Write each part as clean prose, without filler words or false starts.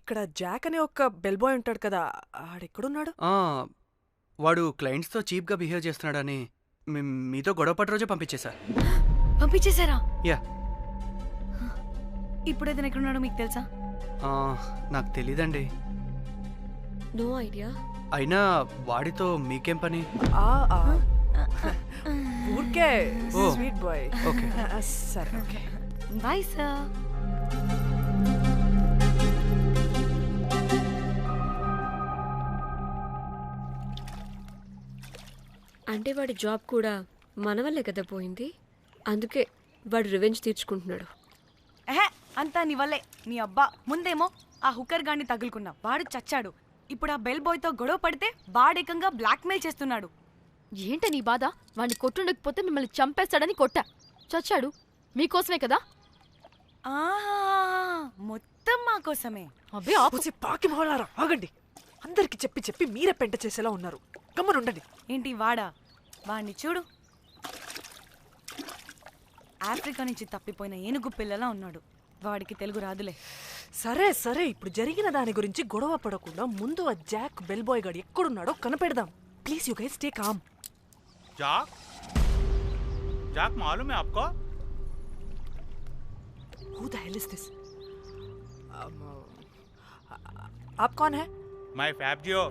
ఇక్కడ జాక్ అనే ఒక బెల్ బాయ్ ఉంటాడు కదా, ఆడెక్కడున్నాడు? వాడు క్లయింట్స్తో చీప్గా బిహేవ్ చేస్తున్నాడని మీతో గొడవ పడి రోజే పంపించేశా. పంపించేశారా? యా. ఇప్పుడు అతను ఎక్కడున్నాడో మీకు తెలుసా? నాకు తెలీదండి. No idea. అయినా వాడితో మీకేం పని? ఊరికే స్వీట్ బాయ్. ఓకే సరే, ఓకే బాయ్ సార్. అంటే వాడి జాబ్ కూడా మన వల్లే కదా పోయింది, అందుకే వాడు రివెంజ్ తీర్చుకుంటున్నాడు. అంతా నీ వల్లే. నీ అబ్బా ముందేమో ఆ హుకర్ గాన్ని తగులుకున్నా, వాడు చచ్చాడు. ఇప్పుడు ఆ బెల్ బాయ్తో గొడవ పడితే వాడేకంగా బ్లాక్మెయిల్ చేస్తున్నాడు. ఏంట నీ బాధ? వాడిని కొట్టుండకపోతే మిమ్మల్ని చంపేస్తాడని కొట్టా. చచ్చాడు మీకోసమే కదా. మొత్తం మా కోసమే. అబ్బే ఆపుసి పాకి మొహలారా, ఆగండి. అందరికి చెప్పి చెప్పి మీరే పెంట చేసేలా ఉన్నారు. గమ్మనుండండి. ఏంటి వాడా? వాడిని చూడు, ఆఫ్రికా నుంచి తప్పిపోయిన ఏనుగు పిల్లలా ఉన్నాడు. వాడికి తెలుగు రాదులే. సరే సరే, ఇప్పుడు జరిగిన దాని గురించి గొడవ పడకుండా ముందు ఆ జాక్ బెల్ బాయ్ గాడు ఎక్కడున్నాడో కనిపెడదాం. Please you guys stay calm. जाक जाक मालूम है आपको? Who the hell is this? आप कौन है? मैं फैब्जियो।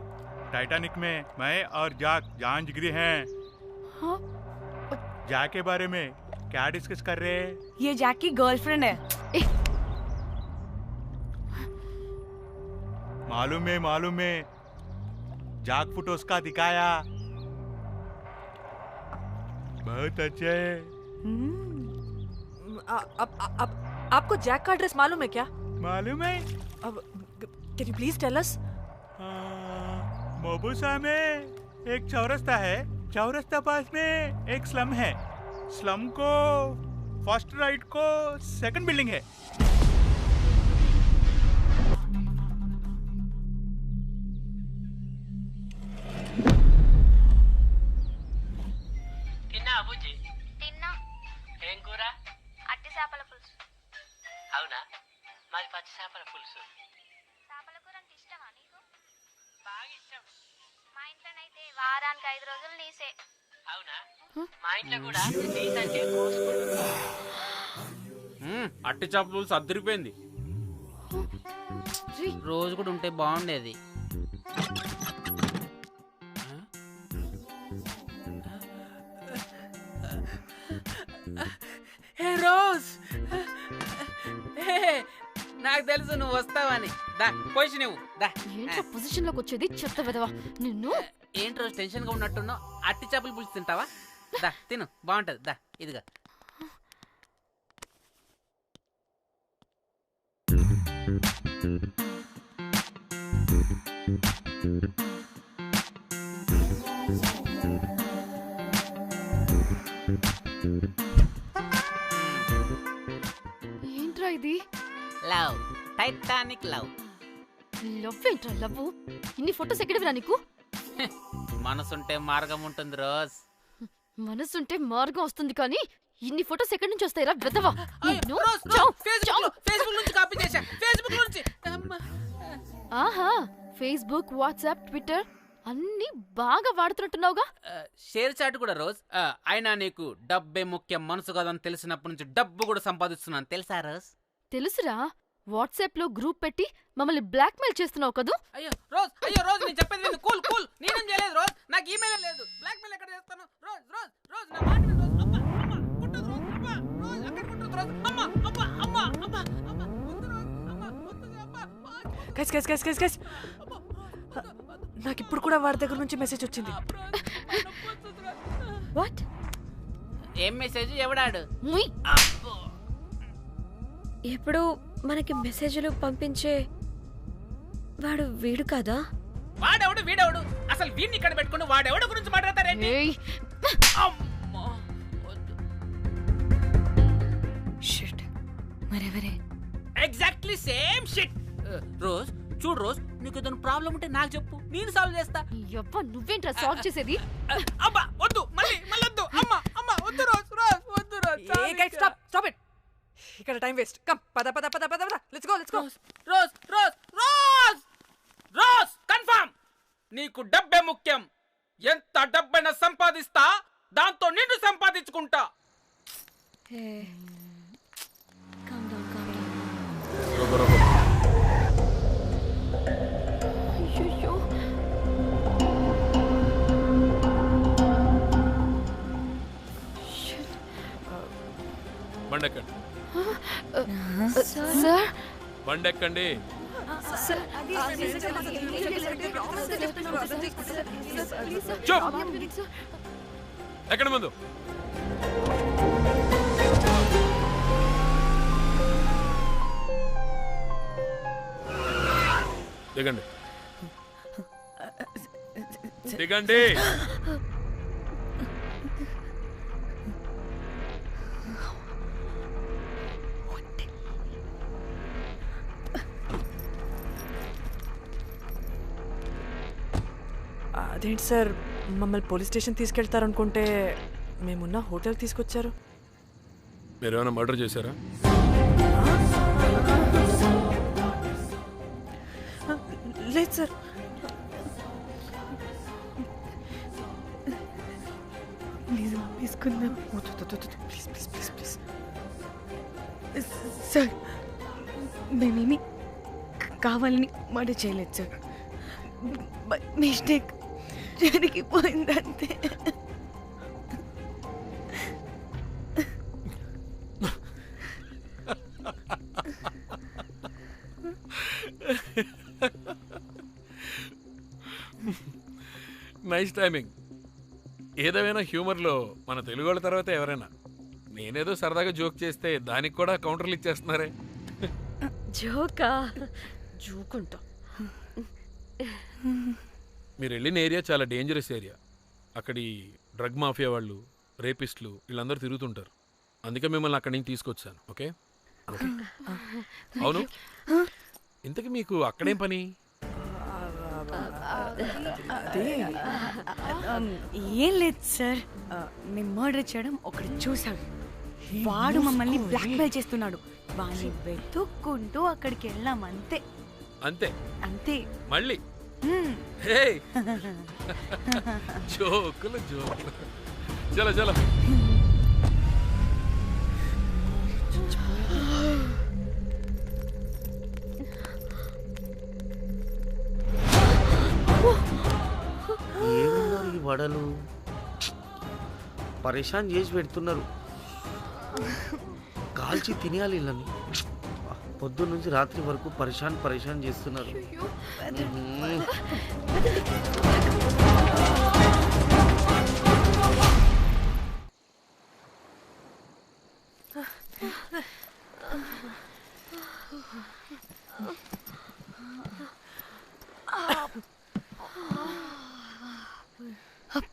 टाइटैनिक में मैं और जाक जान जिगरी हैं। हाँ? जाक के बारे में क्या डिस्कस कर रहे हैं? ये जैक की गर्लफ्रेंड है। मालूम है जाक फोटोस का दिखाया, बहुत अच्छे है। आपको जैक का एड्रेस मालूम है क्या? मालूम है। Can you please tell us? मोबुसा में एक चौरस्ता है, चौरस्ता पास में एक स्लम है, स्लम को फर्स्ट राइट को सेकंड बिल्डिंग है। తిన్నా. ఏం కూర? అట్టి చేపల పులుసు. అవునా, మాది పచ్చి చేపల పులుసు. చేపల కూర అంటే ఇష్టమా నీకు? బాగా ఇష్టం. మా ఇంట్లోనైతే వారానికి 5 రోజులు నీసే. అవునా, మా ఇంట్లో కూడా నీసంటే కోసుకుంటు. అట్టి చేపల పులుసు అద్దరిపోయింది. రోజు కూడా ఉంటే బాగుండేది. హే రోజ్, నాకు తెలుసు నువ్వు వస్తావని. దా పొజిషన్ నువ్వు దా. ఏంటో పొజిషన్ లోకి వచ్చేది చెత్త విధవా నిన్ను. ఏంటి రోజు టెన్షన్ గా ఉన్నట్టున్నావు? అట్టి చేపలు పులుసు తింటావా? దా తిను, బాగుంటది. దా ఇదిగా. ఏంట్రా ఇది? Love, Titanic love. లవ్ ఏంట్రా లవ్? ఇన్ని ఫొటోస్ ఎక్కడివిరా నీకు? మనసుంటే మార్గం ఉంటుంది రోజ్. మనసుంటే మార్గం వస్తుంది కానీ ఇన్ని ఫొటోస్ ఎక్కడి నుంచి వస్తాయిరా విధవా? ఆహా, ఫేస్బుక్, వాట్సాప్, ట్విట్టర్ అన్ని బాగా వాడుతున్నట్టున్నావుగా. షేర్ చాట్ కూడా రోజ్. అయినా నీకు డబ్బే ముఖ్యం, మనసు కాదని తెలిసినప్పటి నుంచి డబ్బు కూడా సంపాదిస్తున్నాను తెలుసా రోజ్? తెలుసురా, వాట్సాప్ లో గ్రూప్ పెట్టి మమ్మల్ని బ్లాక్ మెయిల్ చేస్తున్నావు కదూ. అయ్యో రోజ్ నేను చెప్పేది కూల్ కూల్. నేనేం చేయలేదు రోజ్, నాకు ఈమెయిల్ లేదు. బ్లాక్ మెయిల్ ఎక్కడ చేస్తాను రోజ్? రోజ్ రోజ్ నా మాట విను రోజ్. అబ్బా అమ్మా కుట్టదు రోజ్. అబ్బా రోజ్ అక్కడ కుట్టదు రోజ్. అమ్మా అబ్బా అమ్మా అబ్బా అమ్మా వద్దు రోజ్. అమ్మా వద్దు అబ్బా. గైస్ నాకు ఇప్పుడు కూడా వాడి దగ్గర నుంచి మెసేజ్ వచ్చింది. వాట్? ఏం మెసేజ్? ఎవడాడు? ఎప్పుడు మనకి మెసేజ్లు పంపించే వాడు వీడు కదా? వాడెవడు వీడెవడు? అసలు వీడిని ఇక్కడ పెట్టుకుని వాడెవడు గురించి మాట్లాడతారేంటి? షిట్, మరెవరే? Exactly same shit. రోజ్ చూడు రోజ్, నీకు ఏదైనా ప్రాబ్లం ఉంటే నాకు చెప్పు, నేను సాల్వ్ చేస్తా. నువ్వేంట్రా సాల్వ్ చేసేది? అబ్బా వద్దు, మళ్ళీ వద్దు. అమ్మా అమ్మా వద్దు రోజ్. రోజ్ వద్దు రోజ్. Stop it. ఇక్కడ టైం వేస్ట్. కమ్ పద let's go. Rose rose rose rose నీకు డబ్బే ముఖ్యం. ఎంత డబ్బైనా సంపాదిస్తా, దాంతో నిన్ను సంపాదించుకుంటా. బండెక్కండి, సార్ బండెక్కండి. ఎక్కడ ముందు దిగండి, దిగండి. అదేంటి సార్, మమ్మల్ని పోలీస్ స్టేషన్ తీసుకెళ్తారనుకుంటే మేమున్న హోటల్ తీసుకొచ్చారు. మీరేమైనా మర్డర్ చేశారా? లేదు sir. Please please please please. Sir మేమేమి కావాలని మర్డర్ చేయలేదు సార్. మిస్టేక్ జరిగిపోయిందంతే. Nice timing. ఏదేమైనా హ్యూమర్లో మన తెలుగు వాళ్ళ తర్వాత ఎవరైనా. నేనేదో సరదాగా జోక్ చేస్తే దానికి కూడా కౌంటర్లు ఇచ్చేస్తున్నారే. జోకా? జోకుంటా. మీరు వెళ్ళిన ఏరియా చాలా డేంజరస్ ఏరియా. అక్కడి డ్రగ్ మాఫియా వాళ్ళు, రేపిస్టులు వీళ్ళందరూ తిరుగుతుంటారు. అందుకే మిమ్మల్ని అక్కడి నుంచి తీసుకొచ్చాను. ఓకే? అవును, ఇంతకీ మీకు అక్కడేం పని? ఏం లేదు సార్, మేము మర్డర్ చేయడం ఒకటి చూసాడు. వాడు మమ్మల్ని బ్లాక్మెయిల్ చేస్తున్నాడు. వాడిని వెతుక్కుంటూ అక్కడికి వెళ్ళాం. అంతే అంతే అంతే. మళ్ళీ జోకులు జోకులు. చలో చలో. ఏమున్నారు ఈ వడలు, పరేషాన్ చేసి పెడుతున్నారు. కాల్చి తినేయాలి ఇళ్ళని. పొద్దున్న నుంచి రాత్రి వరకు పరేషాన్ చేస్తున్నారు.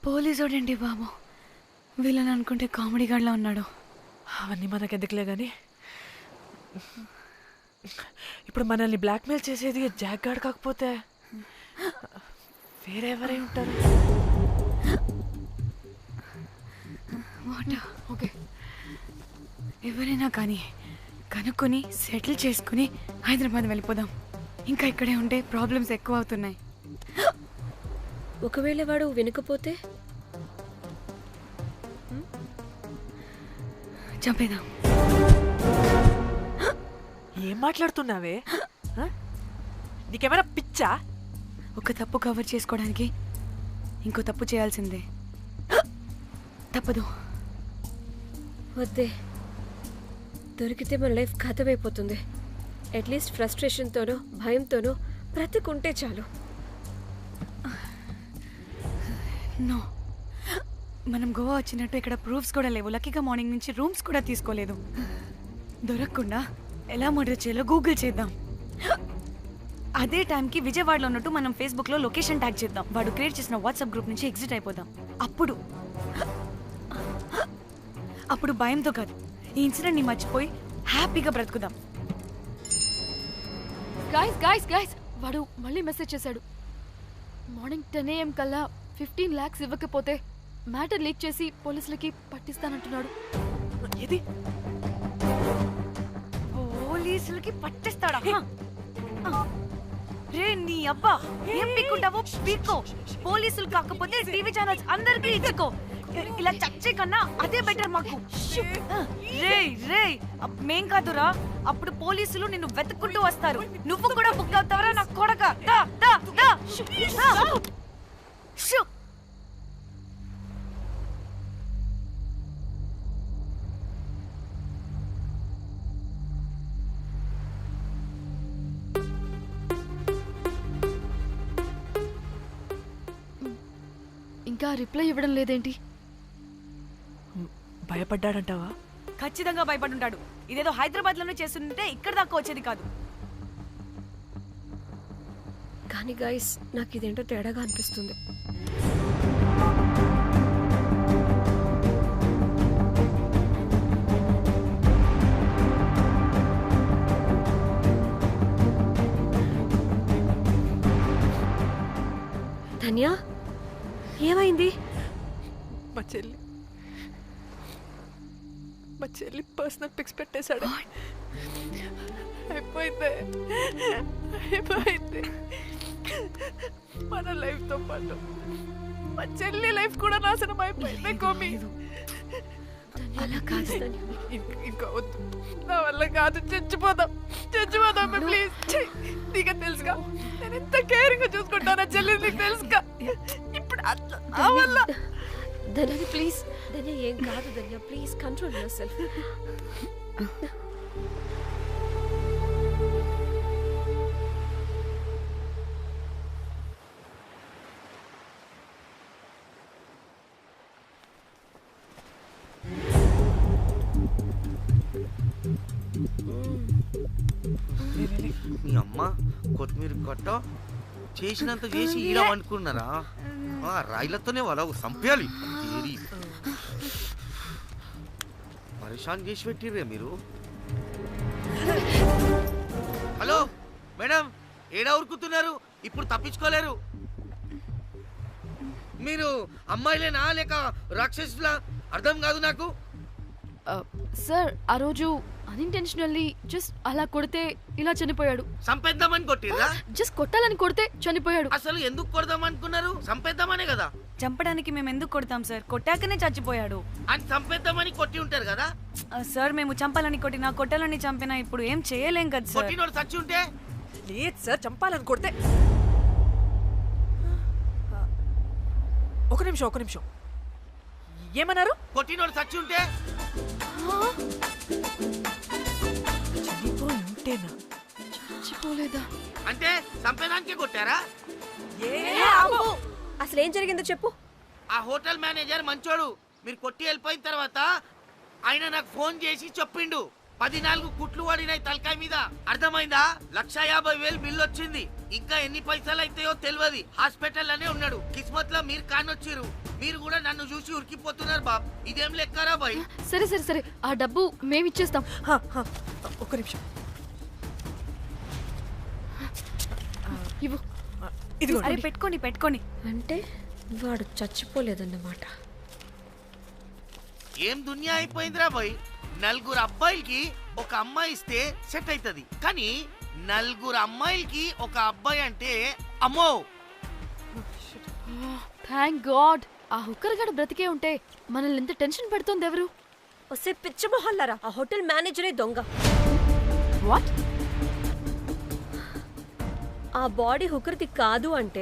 పోలీసోడండి బాబు. వీళ్ళని అనుకుంటే కామెడీ గాడ్లా ఉన్నాడు. అవన్నీ మనకెందుకులే కానీ, ఇప్పుడు మనల్ని బ్లాక్మెయిల్ చేసేది జాక్ గార్డ్ కాకపోతే వేరే ఎవరై ఉంటారు? ఓకే, ఎవరైనా కానీ కనుక్కొని సెటిల్ చేసుకుని హైదరాబాద్ వెళ్ళిపోదాం. ఇంకా ఇక్కడే ఉంటే ప్రాబ్లమ్స్ ఎక్కువ అవుతున్నాయి. ఒకవేళ వాడు వినకపోతే చంపేదాం. ఏం మాట్లాడుతున్నావే? నీకేమైనా పిచ్చా? ఒక తప్పు కవర్ చేసుకోవడానికి ఇంకో తప్పు చేయాల్సిందే. తప్పదు. వద్దే, దొరికితే మన లైఫ్ ఖతమైపోతుంది. అట్లీస్ట్ ఫ్రస్ట్రేషన్తోనో భయంతోనో బ్రతుకుంటే చాలు. నో, మనం గోవా వచ్చినట్టు ఇక్కడ ప్రూఫ్స్ కూడా లేవు. లక్కీగా మార్నింగ్ నుంచి రూమ్స్ కూడా తీసుకోలేదు. దొరకకుండా ఎలా మర్డర్ చేయాలో గూగుల్ చేద్దాం. అదే టైంకి విజయవాడలో ఉన్నట్టు మనం ఫేస్బుక్లో లొకేషన్ ట్యాగ్ చేద్దాం. వాడు క్రియేట్ చేసిన వాట్సాప్ గ్రూప్ నుంచి ఎగ్జిట్ అయిపోదాం. అప్పుడు భయంతో కాదు, ఈ ఇన్సిడెంట్ని మర్చిపోయి హ్యాపీగా బ్రతుకుదాం. గైస్ గైస్ గైస్ వాడు మళ్ళీ మెసేజ్ చేశాడు. మార్నింగ్ 10 AM కల్లా 15 lakhs ఇవ్వకపోతే మ్యాటర్ లీక్ చేసి పోలీసులకి పట్టిస్తానంటున్నాడు. ఏది? పోలీసులకి పట్టిస్తాడా? రే నీ అబ్బా ఏం పీక్కుంటావో పీక్కో. పోలీసులు కాకపోతే టీవీ ఛానల్స్ అందరికీ ఇచ్చుకో. ఇలా చచ్చే కన్నా అదే బెటర్ మాకు. రే మేం కాదురా, అప్పుడు పోలీసులు నిన్ను వెతుక్కుంటూ వస్తారు. నువ్వు కూడా బుక్ అవుతావరా నా కొడక. దా దా దా షూ. ఇంకా రిప్లై ఇవ్వడం లేదేంటి? భయపడ్డాడంటావా? ఖచ్చితంగా భయపడుంటాడు. ఇదేదో హైదరాబాద్ లోనే చేస్తుంటే ఇక్కడ దాకా వచ్చేది కాదు. కానీ గైస్ నాకు ఇదేంటో తేడాగా అనిపిస్తుంది. ధన్య ఏమైంది? మా చెల్లి పర్సనల్ పిక్స్ పెట్టేశాడు. అయిపోయింది. మన లైఫ్ తో పాటు మా చెల్లి లైఫ్ కూడా నాశనం అయిపోయింది. కోమి అలా కాదు ఇంకా వద్దు, నా వల్ల కాదు. చచ్చిపోదాం ప్లీజ్. నీకు తెలుసుగా నేను ఎంత కేరింగ్ గా చూసుకుంటానా చెల్లి, నీకు తెలుసుగా. ఇప్పుడు నా వల్ల ధన్య ప్లీజ్. ధన్య ఏం కాదు ధన్య, ప్లీజ్ కంట్రోల్ యువర్ సెల్ఫ్. మీ అమ్మ కొత్తిమీర కట్ట చేసినంత చేసి ఈడ అనుకున్నారా? రాయిలతోనే వాళ్ళ సంపేయాలి. పరిశాన్ చేసి పెట్టిర్రే మీరు. హలో మేడం, ఏడా ఉరుకుతున్నారు? ఇప్పుడు తప్పించుకోలేరు. మీరు అమ్మాయిలేనా లేక రాక్షసులా? అర్థం కాదు నాకు. సార్ ఆ రోజు అన్ఇంటెన్షనల్లీ జస్ట్ అలా కొడితే ఇలా చనిపోయాడు. సంపేద్దామని కొట్టిర్రా? జస్ట్ కొట్టాలని కొడితే చనిపోయాడు. అసలు ఎందుకు కొడదాం అనుకున్నారు? సంపేద్దామనే కదా. చంపడానికి మేము ఎందుకు కొడతాం సార్? కొట్టాకనే చచ్చిపోయాడు. అని సంపేద్దామని కొట్టి ఉంటారు కదా సార్. మేము చంపాలని కొట్టినా కొట్టాలని చంపినా ఇప్పుడు ఏం చేయలేం కదా సార్. కొట్టినోడు చచ్చి ఉంటే? లేదు సార్, చంపాలని కొడితే. ఒక నిమిషం ఏమన్నారు? కొట్టినోడు చచ్చి ఉంటే? చనిపోయి ఉంటేనా? చచ్చిపోలేదా? అంటే సంపేదానికే కొట్టారా? అసలు ఏం జరిగిందో చెప్పు. ఆ హోటల్ మేనేజర్ మంచోడు. మీరు కొట్టి వెళ్ళిపోయిన తర్వాత ఆయన నాకు ఫోన్ చేసి చెప్పిండు 14 కుట్లు పడినాయి తలకాయ మీద. అర్థమైందా? 1,50,000 బిల్లు వచ్చింది. ఇంకా ఎన్ని పైసలు అయితాయో తెలియదు. హాస్పిటల్ లోనే ఉన్నాడు. కిస్మత్ లో మీరు కానొచ్చిరు. మీరు కూడా నన్ను చూసి ఉరికిపోతున్నారు బాబ్. ఇదేం లెక్కరా బాయ్? సరే ఆ డబ్బు మేమిచ్చేస్తాం. ఒక నిమిషం ఇవ్వు. ఇదిగో. అరే పెట్టుకోండి. అంటే వాడు చచ్చిపోలేదన్నమాట. ఏం దునియా అయిపోయిందిరా బాయ్. 4 అబ్బాయిలకి ఒక అమ్మాయి ఇస్తే సెట్ అవుతుంది. కానీ 4 అమ్మాయిలకి ఒక అబ్బాయి అంటే అమ్మో. థ్యాంక్ గాడ్ ఆ హుక్కర్ గడు బ్రతికే ఉంటే మనల్ని ఎంత టెన్షన్ పెడుతోంది ఎవరు? వస్తే పిచ్చి మొహల్లారా, ఆ హోటల్ మేనేజరే దొంగ. వాట్? ఆ బాడీ హుక్కర్ది కాదు అంటే